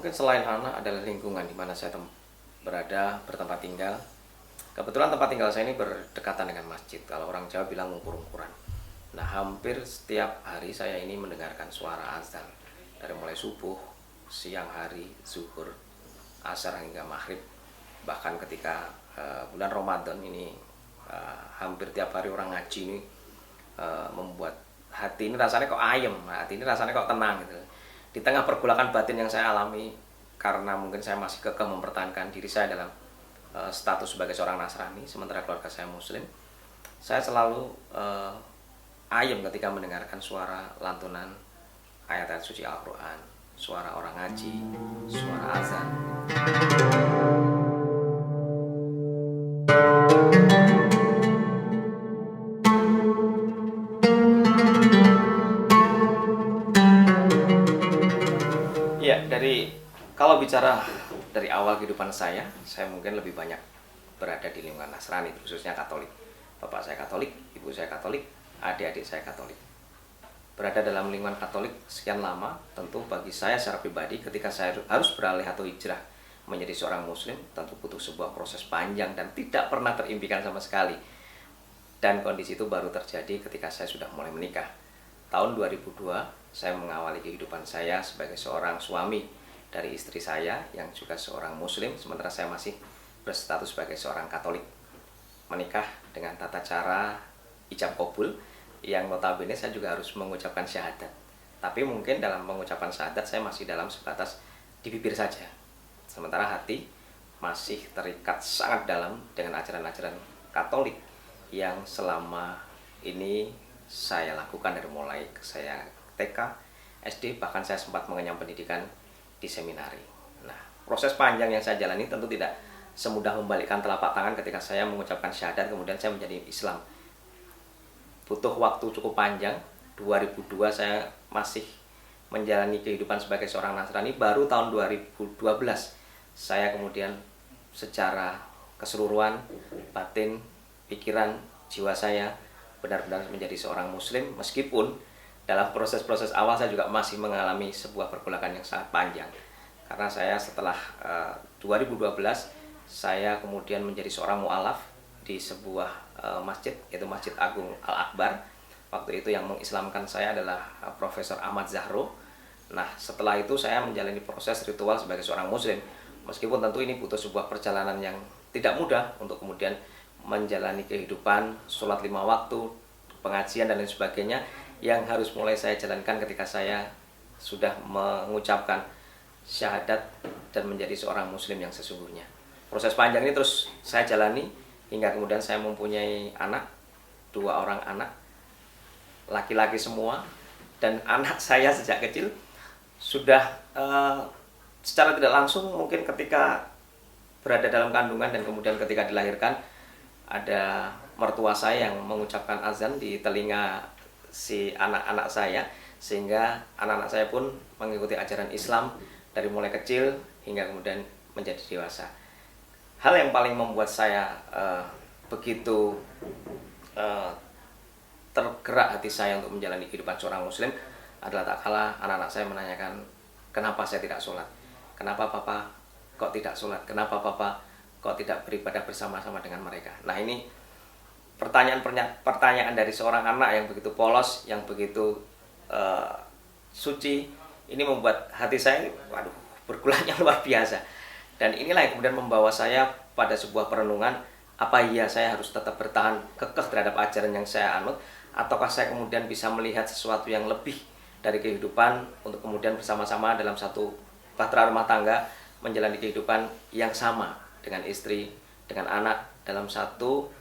Mungkin selain anak adalah lingkungan di mana saya berada, bertempat tinggal. Kebetulan tempat tinggal saya ini berdekatan dengan masjid. Kalau orang Jawa bilang ungkur-ungkuran. Nah, hampir setiap hari saya ini mendengarkan suara azan. Dari mulai subuh, siang hari, zuhur, asar hingga maghrib. Bahkan ketika bulan Ramadan ini hampir tiap hari orang ngaji ini membuat hati ini rasanya kok ayem, hati ini rasanya kok tenang gitu. Di tengah pergolakan batin yang saya alami, karena mungkin saya masih kekeh mempertahankan diri saya dalam status sebagai seorang Nasrani, sementara keluarga saya Muslim, saya selalu ayem ketika mendengarkan suara lantunan ayat-ayat suci Al-Quran, suara orang ngaji, suara azan. Ya, kalau bicara dari awal kehidupan saya mungkin lebih banyak berada di lingkungan Nasrani, khususnya Katolik. Bapak saya Katolik, ibu saya Katolik, adik-adik saya Katolik. Berada dalam lingkungan Katolik sekian lama, tentu bagi saya secara pribadi ketika saya harus beralih atau hijrah menjadi seorang Muslim, tentu butuh sebuah proses panjang dan tidak pernah terimpikan sama sekali. Dan kondisi itu baru terjadi ketika saya sudah mulai menikah. Tahun 2002, saya mengawali kehidupan saya sebagai seorang suami dari istri saya yang juga seorang Muslim, sementara saya masih berstatus sebagai seorang Katolik. Menikah dengan tata cara ijab kabul, yang notabene saya juga harus mengucapkan syahadat. Tapi mungkin dalam mengucapkan syahadat saya masih dalam sebatas di bibir saja. Sementara hati masih terikat sangat dalam dengan ajaran-ajaran Katolik yang selama ini saya lakukan dari mulai saya TK, SD, bahkan saya sempat mengenyam pendidikan di seminari. Nah, proses panjang yang saya jalani tentu tidak semudah membalikkan telapak tangan ketika saya mengucapkan syahadat kemudian saya menjadi Islam. Butuh waktu cukup panjang. 2002 saya masih menjalani kehidupan sebagai seorang Nasrani. Baru tahun 2012 saya kemudian secara keseluruhan, batin, pikiran, jiwa saya benar-benar menjadi seorang Muslim, meskipun dalam proses-proses awal saya juga masih mengalami sebuah pergolakan yang sangat panjang. Karena saya setelah 2012 saya kemudian menjadi seorang mu'alaf di sebuah masjid, yaitu Masjid Agung Al-Akbar. Waktu itu yang mengislamkan saya adalah Profesor Ahmad Zahro. Nah, setelah itu saya menjalani proses ritual sebagai seorang Muslim, meskipun tentu ini butuh sebuah perjalanan yang tidak mudah untuk kemudian menjalani kehidupan, sholat 5 waktu, pengajian dan lain sebagainya, yang harus mulai saya jalankan ketika saya sudah mengucapkan syahadat dan menjadi seorang Muslim yang sesungguhnya. Proses panjang ini terus saya jalani hingga kemudian saya mempunyai anak, 2 orang anak, laki-laki semua, dan anak saya sejak kecil sudah secara tidak langsung mungkin ketika berada dalam kandungan dan kemudian ketika dilahirkan, ada mertua saya yang mengucapkan azan di telinga si anak-anak saya, sehingga anak-anak saya pun mengikuti ajaran Islam dari mulai kecil hingga kemudian menjadi dewasa. Hal yang paling membuat saya begitu tergerak hati saya untuk menjalani kehidupan seorang Muslim adalah tak kala anak-anak saya menanyakan, kenapa saya tidak sholat? Kenapa papa kok tidak sholat? Kenapa papa kok tidak beribadah bersama-sama dengan mereka? Nah, ini pertanyaan dari seorang anak yang begitu polos, yang begitu suci, ini membuat hati saya bergulanya luar biasa. Dan inilah yang kemudian membawa saya pada sebuah perenungan, apa iya saya harus tetap bertahan kekeh terhadap ajaran yang saya anut, ataukah saya kemudian bisa melihat sesuatu yang lebih dari kehidupan untuk kemudian bersama-sama dalam satu bahtera rumah tangga menjalani kehidupan yang sama dengan istri, dengan anak dalam satu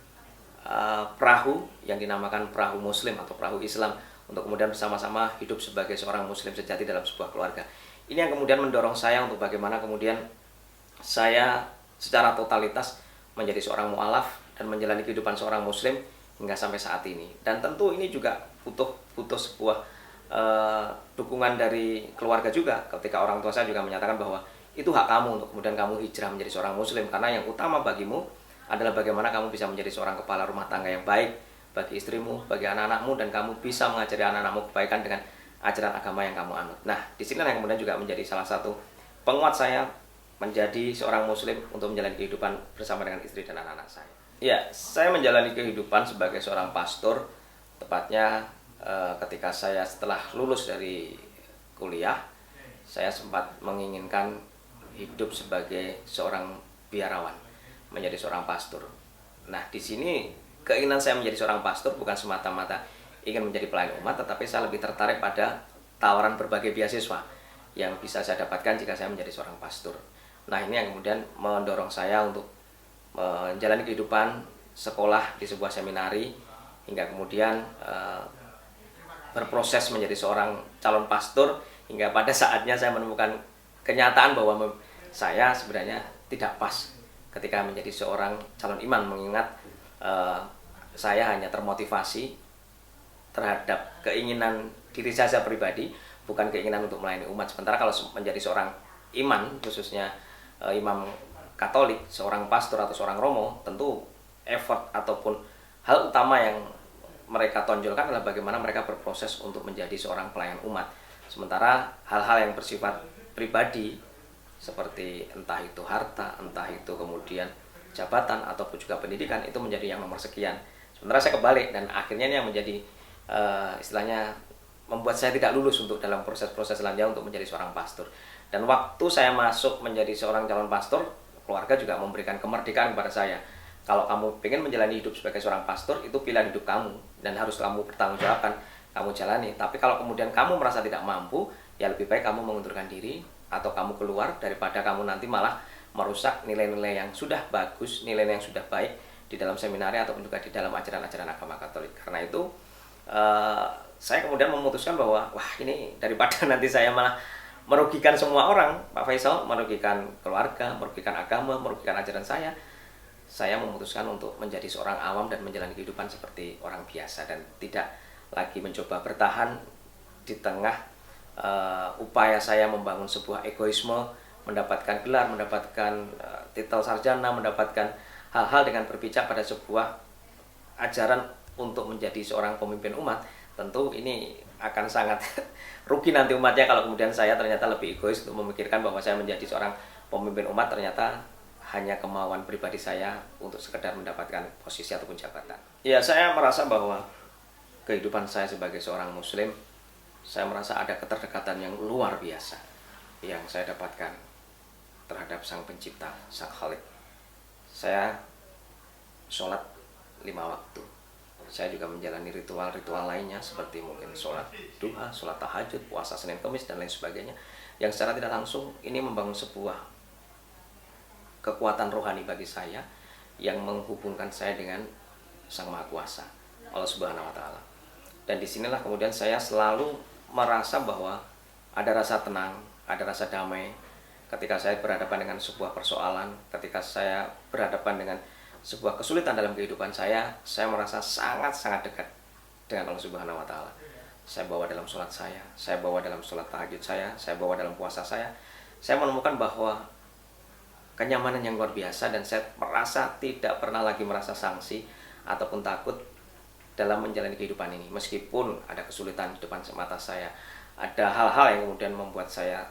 perahu yang dinamakan perahu Muslim atau perahu Islam, untuk kemudian bersama-sama hidup sebagai seorang Muslim sejati dalam sebuah keluarga. Ini yang kemudian mendorong saya untuk bagaimana kemudian saya secara totalitas menjadi seorang mu'alaf dan menjalani kehidupan seorang Muslim hingga sampai saat ini. Dan tentu ini juga butuh sebuah dukungan dari keluarga juga, ketika orang tua saya juga menyatakan bahwa itu hak kamu untuk kemudian kamu hijrah menjadi seorang Muslim, karena yang utama bagimu adalah bagaimana kamu bisa menjadi seorang kepala rumah tangga yang baik bagi istrimu, bagi anak-anakmu, dan kamu bisa mengajari anak-anakmu kebaikan dengan ajaran agama yang kamu anut. Nah, di sini yang kemudian juga menjadi salah satu penguat saya menjadi seorang muslim untuk menjalani kehidupan bersama dengan istri dan anak-anak saya. Ya, saya menjalani kehidupan sebagai seorang pastor, tepatnya ketika saya setelah lulus dari kuliah, saya sempat menginginkan hidup sebagai seorang biarawan, menjadi seorang pastor. Nah, di sini keinginan saya menjadi seorang pastor bukan semata-mata ingin menjadi pelayan umat, tetapi saya lebih tertarik pada tawaran berbagai beasiswa yang bisa saya dapatkan jika saya menjadi seorang pastor. Nah, ini yang kemudian mendorong saya untuk menjalani kehidupan sekolah di sebuah seminari hingga kemudian berproses menjadi seorang calon pastor, hingga pada saatnya saya menemukan kenyataan bahwa saya sebenarnya tidak pas ketika menjadi seorang calon imam, mengingat saya hanya termotivasi terhadap keinginan diri saya pribadi, bukan keinginan untuk melayani umat. Sementara kalau menjadi seorang imam, khususnya imam Katolik, seorang pastor atau seorang romo, tentu effort ataupun hal utama yang mereka tonjolkan adalah bagaimana mereka berproses untuk menjadi seorang pelayan umat. Sementara hal-hal yang bersifat pribadi seperti entah itu harta, entah itu kemudian jabatan ataupun juga pendidikan, itu menjadi yang nomor sekian. Sementara saya kebalik, dan akhirnya ini yang menjadi istilahnya membuat saya tidak lulus untuk dalam proses-proses selanjutnya untuk menjadi seorang pastor. Dan waktu saya masuk menjadi seorang calon pastor, keluarga juga memberikan kemerdekaan kepada saya. Kalau kamu ingin menjalani hidup sebagai seorang pastor, itu pilihan hidup kamu dan harus kamu bertanggungjawabkan, kamu jalani. Tapi kalau kemudian kamu merasa tidak mampu, ya lebih baik kamu mengundurkan diri atau kamu keluar, daripada kamu nanti malah merusak nilai-nilai yang sudah bagus, nilai-nilai yang sudah baik di dalam seminari ataupun juga di dalam ajaran-ajaran agama Katolik. Karena itu saya kemudian memutuskan bahwa wah, ini daripada nanti saya malah merugikan semua orang, Pak Faisal, merugikan keluarga, merugikan agama, merugikan ajaran saya memutuskan untuk menjadi seorang awam dan menjalani kehidupan seperti orang biasa dan tidak lagi mencoba bertahan di tengah upaya saya membangun sebuah egoisme, mendapatkan gelar, mendapatkan titel sarjana, mendapatkan hal-hal dengan berpijak pada sebuah ajaran untuk menjadi seorang pemimpin umat. Tentu ini akan sangat rugi nanti umatnya kalau kemudian saya ternyata lebih egois untuk memikirkan bahwa saya menjadi seorang pemimpin umat, ternyata hanya kemauan pribadi saya untuk sekedar mendapatkan posisi ataupun jabatan. Ya, saya merasa bahwa kehidupan saya sebagai seorang muslim, saya merasa ada keterkaitan yang luar biasa yang saya dapatkan terhadap Sang Pencipta, Sang Khalik. Saya sholat 5 waktu. Saya juga menjalani ritual-ritual lainnya seperti mungkin sholat duha, sholat tahajud, puasa Senin Kamis, dan lain sebagainya, yang secara tidak langsung ini membangun sebuah kekuatan rohani bagi saya yang menghubungkan saya dengan Sang Maha Kuasa, Allah Subhanahu wa Ta'ala. Dan disinilah kemudian saya selalu merasa bahwa ada rasa tenang, ada rasa damai ketika saya berhadapan dengan sebuah persoalan, ketika saya berhadapan dengan sebuah kesulitan dalam kehidupan saya merasa sangat-sangat dekat dengan Allah Subhanahu wa Ta'ala. Saya bawa dalam sholat saya bawa dalam sholat tahajud saya bawa dalam puasa saya menemukan bahwa kenyamanan yang luar biasa, dan saya merasa tidak pernah lagi merasa sangsi ataupun takut dalam menjalani kehidupan ini. Meskipun ada kesulitan di depan mata saya, ada hal-hal yang kemudian membuat saya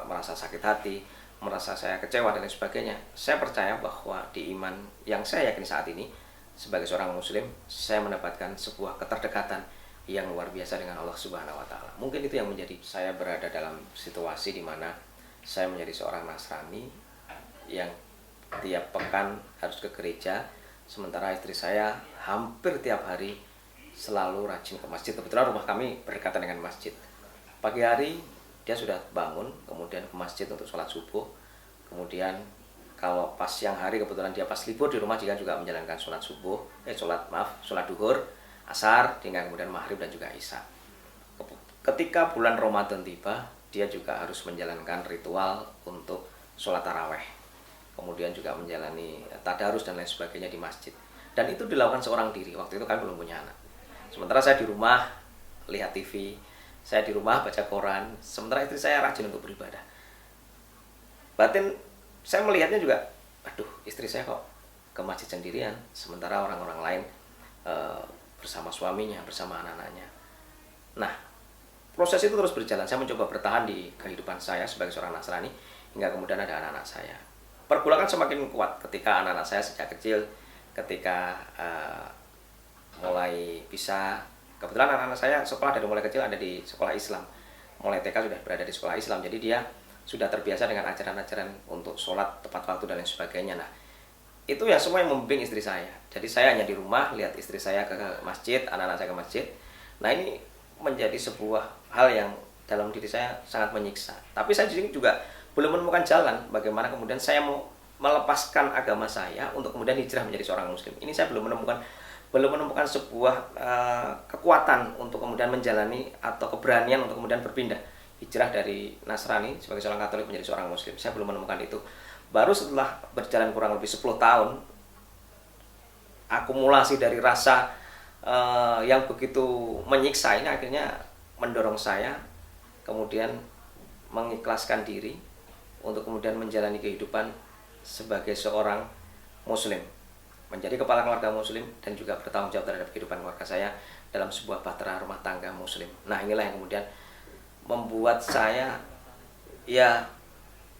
merasa sakit hati, merasa saya kecewa dan lain sebagainya, saya percaya bahwa di iman yang saya yakini saat ini sebagai seorang muslim, saya mendapatkan sebuah keterdekatan yang luar biasa dengan Allah Subhanahu wa Ta'ala. Mungkin itu yang menjadi saya berada dalam situasi di mana saya menjadi seorang Nasrani yang tiap pekan harus ke gereja, sementara istri saya hampir tiap hari selalu rajin ke masjid. Kebetulan rumah kami berdekatan dengan masjid. Pagi hari dia sudah bangun, kemudian ke masjid untuk sholat subuh. Kemudian kalau pas siang hari, kebetulan dia pas libur di rumah juga menjalankan sholat duhur, asar, hingga kemudian maghrib dan juga isya. Ketika bulan Ramadan tiba, dia juga harus menjalankan ritual untuk sholat taraweh. Kemudian juga menjalani tadarus dan lain sebagainya di masjid. Dan itu dilakukan seorang diri. Waktu itu kami belum punya anak. Sementara saya di rumah lihat TV, saya di rumah baca koran, sementara istri saya rajin untuk beribadah. Batin saya melihatnya juga, aduh, istri saya kok ke masjid sendirian, sementara orang-orang lain bersama suaminya, bersama anak-anaknya. Nah, proses itu terus berjalan. Saya mencoba bertahan di kehidupan saya sebagai seorang Nasrani, hingga kemudian ada anak-anak saya. Pergulakan semakin kuat ketika anak-anak saya sejak kecil, ketika mulai bisa, kebetulan anak-anak saya sekolah dari mulai kecil ada di sekolah Islam, mulai TK sudah berada di sekolah Islam, jadi dia sudah terbiasa dengan ajaran-ajaran untuk sholat tepat waktu dan lain sebagainya. Nah, itu ya semua yang membimbing istri saya. Jadi saya hanya di rumah lihat istri saya ke masjid, anak-anak saya ke masjid. Nah, ini menjadi sebuah hal yang dalam diri saya sangat menyiksa. Tapi saya juga belum menemukan jalan bagaimana kemudian saya mau melepaskan agama saya untuk kemudian hijrah menjadi seorang muslim. Ini saya belum menemukan sebuah kekuatan untuk kemudian menjalani atau keberanian untuk kemudian berpindah hijrah dari Nasrani sebagai seorang Katolik menjadi seorang muslim. Saya belum menemukan itu. Baru setelah berjalan kurang lebih 10 tahun, akumulasi dari rasa yang begitu menyiksa ini akhirnya mendorong saya kemudian mengikhlaskan diri untuk kemudian menjalani kehidupan sebagai seorang muslim, menjadi kepala keluarga muslim dan juga bertanggung jawab terhadap kehidupan keluarga saya dalam sebuah bahtera rumah tangga muslim. Nah, inilah yang kemudian membuat saya, ya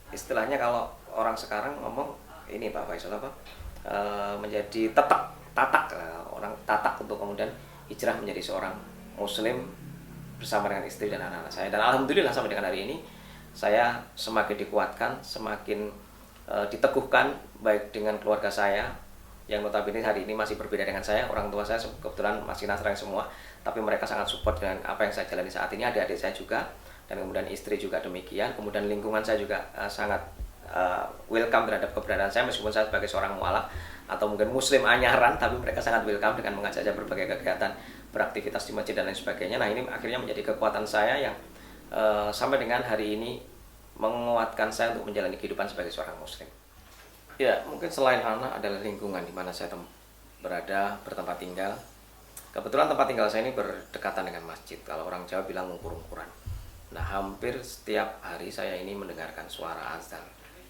istilahnya kalau orang sekarang ngomong ini Pak Faisal apa, menjadi orang tatak untuk kemudian hijrah menjadi seorang muslim bersama dengan istri dan anak-anak saya. Dan alhamdulillah sampai dengan hari ini saya semakin dikuatkan, semakin diteguhkan baik dengan keluarga saya yang notabene hari ini masih berbeda dengan saya. Orang tua saya kebetulan masih Nasrani semua, tapi mereka sangat support dengan apa yang saya jalani saat ini. Adik-adik saya juga, dan kemudian istri juga demikian. Kemudian lingkungan saya juga sangat welcome terhadap keberadaan saya, meskipun saya sebagai seorang mualaf atau mungkin muslim anyaran, tapi mereka sangat welcome dengan mengajak saya berbagai kegiatan, beraktivitas di masjid dan lain sebagainya. Nah, ini akhirnya menjadi kekuatan saya yang sampai dengan hari ini menguatkan saya untuk menjalani kehidupan sebagai seorang muslim. Ya, mungkin selain anak adalah lingkungan di mana saya berada, bertempat tinggal. Kebetulan tempat tinggal saya ini berdekatan dengan masjid. Kalau orang Jawa bilang ungkur-ungkuran. Nah, hampir setiap hari saya ini mendengarkan suara azan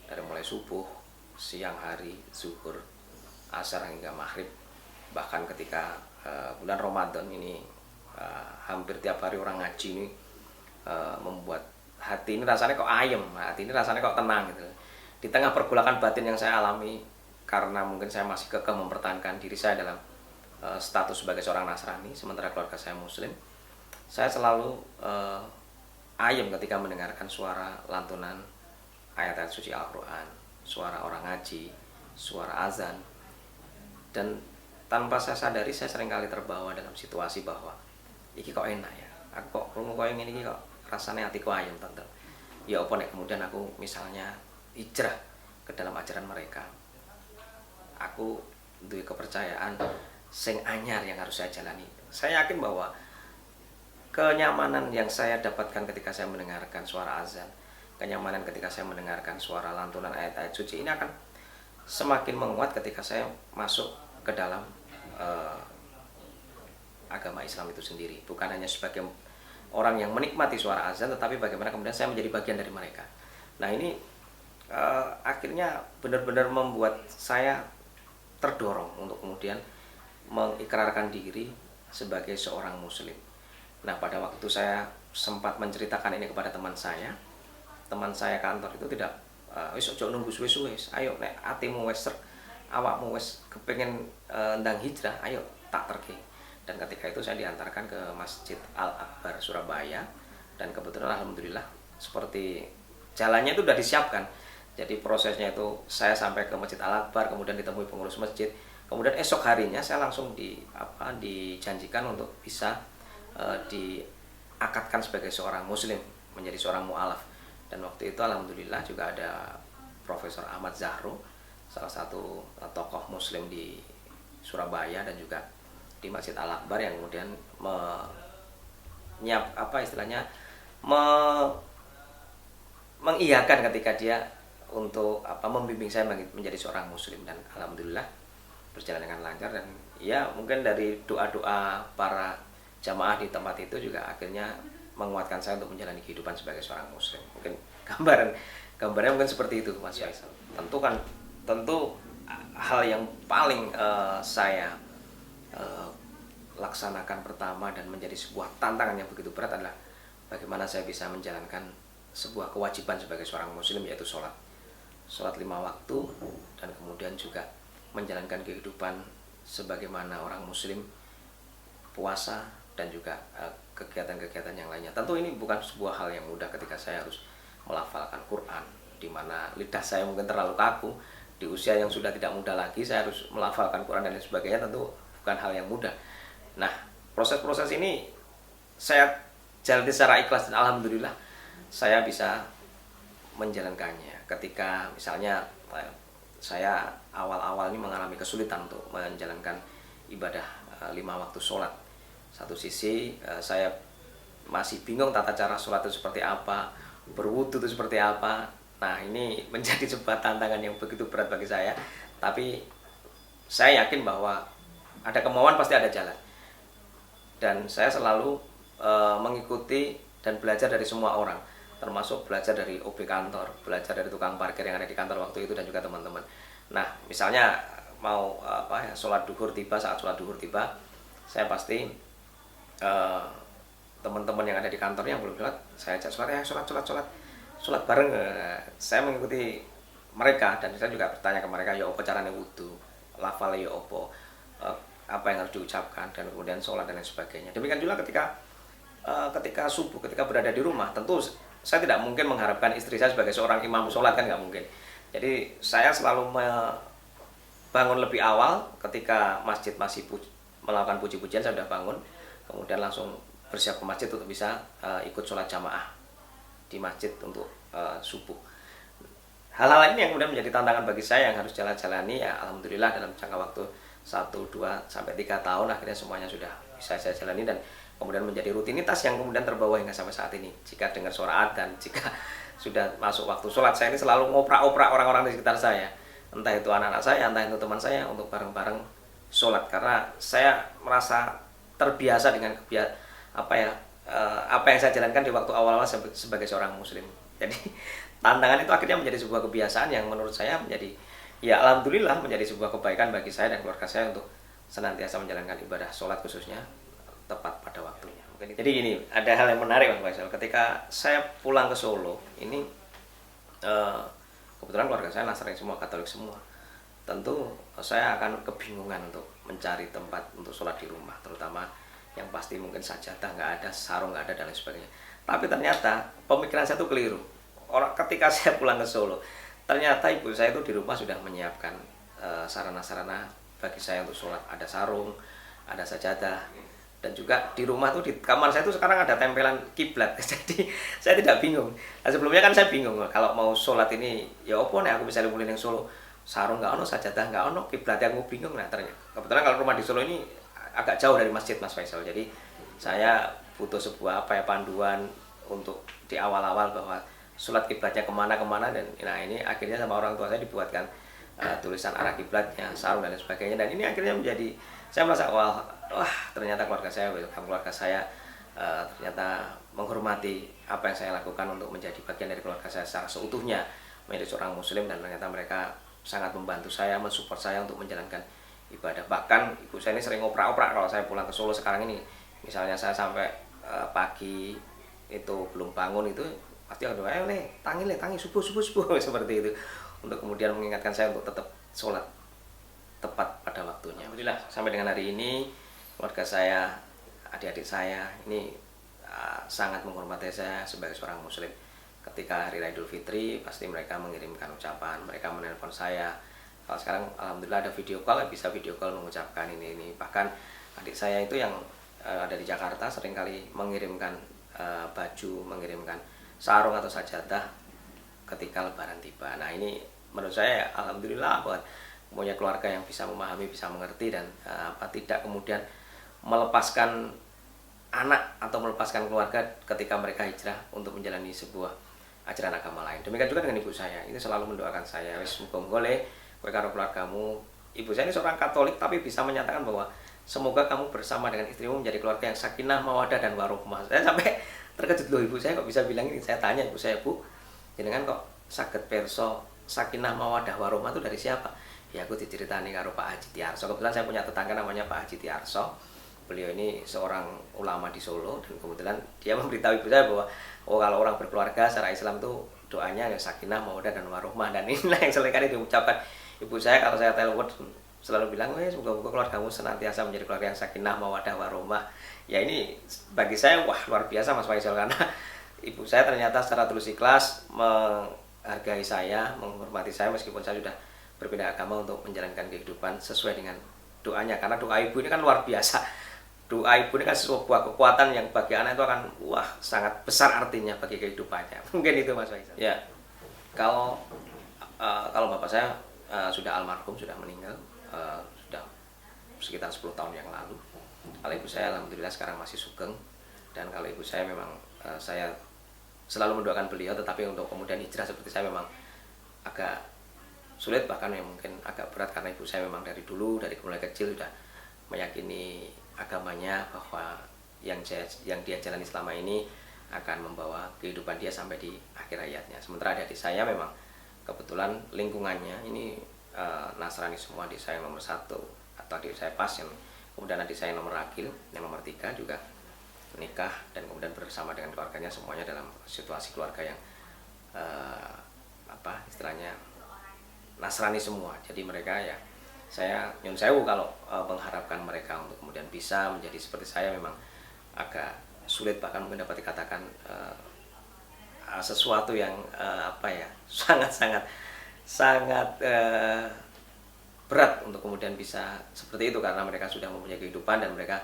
dari mulai subuh, siang hari, zuhur, asar hingga maghrib. Bahkan ketika bulan Ramadan ini hampir tiap hari orang ngaji ini membuat hati ini rasanya kok ayem, hati ini rasanya kok tenang gitu. Di tengah pergulakan batin yang saya alami, karena mungkin saya masih kekeh mempertahankan diri saya dalam status sebagai seorang Nasrani, sementara keluarga saya muslim, saya selalu ayem ketika mendengarkan suara lantunan ayat-ayat suci Al-Quran, suara orang ngaji, suara azan. Dan tanpa saya sadari, saya seringkali terbawa dalam situasi bahwa iki kok enak ya, aku kok krungu koyo ngene iki kok rasanya hatiku ayem tante. Ya apa nek kemudian aku misalnya hijrah ke dalam ajaran mereka, aku duwe kepercayaan sing anyar yang harus saya jalani. Saya yakin bahwa kenyamanan yang saya dapatkan ketika saya mendengarkan suara azan, kenyamanan ketika saya mendengarkan suara lantunan ayat-ayat suci ini akan semakin menguat ketika saya masuk ke dalam agama Islam itu sendiri. Bukan hanya sebagai orang yang menikmati suara azan, tetapi bagaimana kemudian saya menjadi bagian dari mereka. Nah, ini akhirnya benar-benar membuat saya terdorong untuk kemudian mengikrarkan diri sebagai seorang muslim. Nah, pada waktu saya sempat menceritakan ini kepada teman saya kantor itu tidak wis ojo nunggu suwe-suwe, ayo nek atimu wis awakmu wis kepengin ndang hijrah, ayo tak terke. Dan ketika itu saya diantarkan ke Masjid Al-Akbar Surabaya, dan kebetulan alhamdulillah seperti jalannya itu sudah disiapkan. Jadi prosesnya itu saya sampai ke Masjid Al-Akbar, kemudian ditemui pengurus masjid, kemudian esok harinya saya langsung dijanjikan untuk bisa diakadkan sebagai seorang muslim, menjadi seorang mu'alaf. Dan waktu itu alhamdulillah juga ada Profesor Ahmad Zahro, salah satu tokoh muslim di Surabaya dan juga di Masjid Al-Akbar, yang kemudian mengiyakan ketika dia untuk membimbing saya menjadi seorang muslim. Dan alhamdulillah berjalan dengan lancar, dan ya mungkin dari doa-doa para jamaah di tempat itu juga akhirnya menguatkan saya untuk menjalani kehidupan sebagai seorang muslim. Mungkin gambarnya mungkin seperti itu, Mas Faisal. Tentu hal yang paling saya laksanakan pertama dan menjadi sebuah tantangan yang begitu berat adalah bagaimana saya bisa menjalankan sebuah kewajiban sebagai seorang muslim, yaitu sholat 5 waktu, dan kemudian juga menjalankan kehidupan sebagaimana orang muslim, puasa, dan juga kegiatan-kegiatan yang lainnya. Tentu ini bukan sebuah hal yang mudah ketika saya harus melafalkan Quran, di mana lidah saya mungkin terlalu kaku. Di usia yang sudah tidak muda lagi, saya harus melafalkan Quran dan lain sebagainya, tentu bukan hal yang mudah. Nah, proses-proses ini saya jalani secara ikhlas, dan alhamdulillah saya bisa menjalankannya. Ketika misalnya saya awal-awal ini mengalami kesulitan untuk menjalankan ibadah 5 waktu sholat. Satu sisi saya masih bingung tata cara sholat itu seperti apa, berwudu itu seperti apa. Nah, ini menjadi sebuah tantangan yang begitu berat bagi saya. Tapi saya yakin bahwa ada kemauan pasti ada jalan. Dan saya selalu mengikuti dan belajar dari semua orang, termasuk belajar dari OB kantor, belajar dari tukang parkir yang ada di kantor waktu itu, dan juga teman-teman. Nah, misalnya mau sholat duhur tiba, saat sholat duhur tiba, saya pasti teman-teman yang ada di kantor yang belum sholat, saya ajak sholat bareng. Saya mengikuti mereka, dan saya juga bertanya ke mereka, ya apa caranya wudu, lafal ya apa yang harus diucapkan, dan kemudian sholat dan lain sebagainya. Demikian juga ketika subuh, ketika berada di rumah, tentu saya tidak mungkin mengharapkan istri saya sebagai seorang imam sholat, kan nggak mungkin. Jadi saya selalu bangun lebih awal. Ketika masjid masih melakukan puji-pujian, saya sudah bangun, kemudian langsung bersiap ke masjid untuk bisa ikut sholat jamaah di masjid untuk subuh. Hal-hal ini yang kemudian menjadi tantangan bagi saya yang harus jalan-jalani. Ya alhamdulillah dalam jangka waktu 1, 2, sampai 3 tahun akhirnya semuanya sudah bisa saya jalani, dan kemudian menjadi rutinitas yang kemudian terbawa hingga sampai saat ini. Jika dengar suara adzan, jika sudah masuk waktu sholat, saya ini selalu ngoprak-oprak orang-orang di sekitar saya, entah itu anak-anak saya, entah itu teman saya, untuk bareng-bareng sholat, karena saya merasa terbiasa dengan apa yang saya jalankan di waktu awal-awal sebagai seorang muslim. Jadi tantangan itu akhirnya menjadi sebuah kebiasaan yang menurut saya menjadi, ya alhamdulillah, menjadi sebuah kebaikan bagi saya dan keluarga saya untuk senantiasa menjalankan ibadah sholat khususnya tepat pada waktunya. Jadi gini, ada hal yang menarik Bang Faisal. Ketika saya pulang ke Solo, ini kebetulan keluarga saya Nasrani semua, Katolik semua. Tentu saya akan kebingungan untuk mencari tempat untuk sholat di rumah, terutama yang pasti mungkin sajadah nggak ada, sarung nggak ada, dan lain sebagainya. Tapi ternyata pemikiran saya itu keliru. Ketika saya pulang ke Solo, ternyata ibu saya itu di rumah sudah menyiapkan sarana-sarana bagi saya untuk sholat. Ada sarung, ada sajadah, dan juga di rumah tuh, di kamar saya tuh sekarang ada tempelan kiblat. Jadi saya tidak bingung. Nah, sebelumnya kan saya bingung kalau mau sholat ini, ya apa nih aku bisa mulai yang Solo, sarung nggak ono, sajadah nggak ono, kiblat yang aku bingung. Nah ternyata kebetulan kalau rumah di Solo ini agak jauh dari masjid Mas Faisal, jadi saya butuh sebuah panduan untuk di awal-awal bahwa sholat kiblatnya kemana, dan nah ini akhirnya sama orang tua saya dibuatkan tulisan arah kiblatnya, sarung dan lain sebagainya, dan ini akhirnya menjadi, saya merasa wah ternyata keluarga saya ternyata menghormati apa yang saya lakukan untuk menjadi bagian dari keluarga saya secara seutuhnya, menjadi seorang muslim, dan ternyata mereka sangat membantu saya, mensupport saya untuk menjalankan ibadah. Bahkan ibu saya ini sering ngoprak-oprak kalau saya pulang ke Solo sekarang ini. Misalnya saya sampai pagi itu belum bangun, itu pasti akan doa, tangi subuh seperti itu, untuk kemudian mengingatkan saya untuk tetap sholat tepat pada waktunya. Alhamdulillah sampai dengan hari ini keluarga saya, adik-adik saya ini sangat menghormati saya sebagai seorang muslim. Ketika hari Raya Idul Fitri pasti mereka mengirimkan ucapan, mereka menelpon saya. Kalau sekarang alhamdulillah ada video call, bisa video call mengucapkan ini. Bahkan adik saya itu yang ada di Jakarta seringkali mengirimkan baju, mengirimkan sarung atau sajadah ketika lebaran tiba. Nah ini menurut saya alhamdulillah buat punya keluarga yang bisa memahami, bisa mengerti, dan tidak kemudian melepaskan anak atau melepaskan keluarga ketika mereka hijrah untuk menjalani sebuah ajaran agama lain. Demikian juga dengan ibu saya, ini selalu mendoakan saya, wis muga-muga le kowe karo keluargamu. Ibu saya ini seorang Katolik tapi bisa menyatakan bahwa semoga kamu bersama dengan istrimu menjadi keluarga yang sakinah, mawaddah, dan warohmah. Saya sampai terkejut, loh ibu saya kok bisa bilang ini. Saya tanya ibu saya, Bu, jenengan kok saged perso sakinah, mawaddah, warohmah itu dari siapa? Ya aku diceritani karo Pak Haji Tiarso. Kebetulan saya punya tetangga namanya Pak Haji Tiarso. beliau ini seorang ulama di Solo, dan kebetulan dia memberitahu ibu saya bahwa kalau orang berkeluarga secara Islam tuh doanya ya sakinah, mawaddah dan warohmah, dan inilah yang seringkali diucapkan ibu saya kalau saya telepon, selalu bilang, semoga keluargamu senantiasa menjadi keluarga yang sakinah, mawaddah, warohmah. Ya ini bagi saya wah luar biasa Mas Faisal, karena ibu saya ternyata secara tulus ikhlas menghargai saya, menghormati saya meskipun saya sudah berpindah agama untuk menjalankan kehidupan sesuai dengan doanya, karena doa ibu ini kan luar biasa. Doa ibu ini kan sebuah kekuatan yang bagi anak itu akan sangat besar artinya bagi kehidupannya. Mungkin itu Mas Faisal. Ya, kalau bapak saya sudah almarhum, sudah meninggal, sudah sekitar 10 tahun yang lalu. Kalau ibu saya alhamdulillah sekarang masih sugeng, dan kalau ibu saya memang saya selalu mendoakan beliau, tetapi untuk kemudian hijrah seperti saya memang agak sulit, bahkan yang mungkin agak berat, karena ibu saya memang dari dulu, dari mulai kecil sudah meyakini agamanya bahwa yang dia jalani selama ini akan membawa kehidupan dia sampai di akhir hayatnya. Sementara adik saya memang kebetulan lingkungannya ini Nasrani semua. Adik saya nomor 1 atau adik saya pas, yang kemudian adik saya nomor Akil yang nomor 3 juga menikah dan kemudian bersama dengan keluarganya, semuanya dalam situasi keluarga yang istilahnya Nasrani semua. Jadi mereka ya, saya nyun sewu kalau mengharapkan mereka untuk kemudian bisa menjadi seperti saya memang agak sulit, bahkan mungkin dapat dikatakan sesuatu yang sangat berat untuk kemudian bisa seperti itu, karena mereka sudah mempunyai kehidupan dan mereka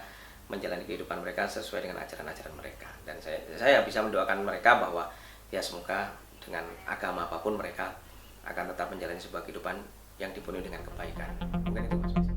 menjalani kehidupan mereka sesuai dengan ajaran-ajaran mereka. Dan saya bisa mendoakan mereka bahwa ya semoga dengan agama apapun mereka akan tetap menjalani sebuah kehidupan yang dipenuhi dengan kebaikan. Mungkin itu Mas.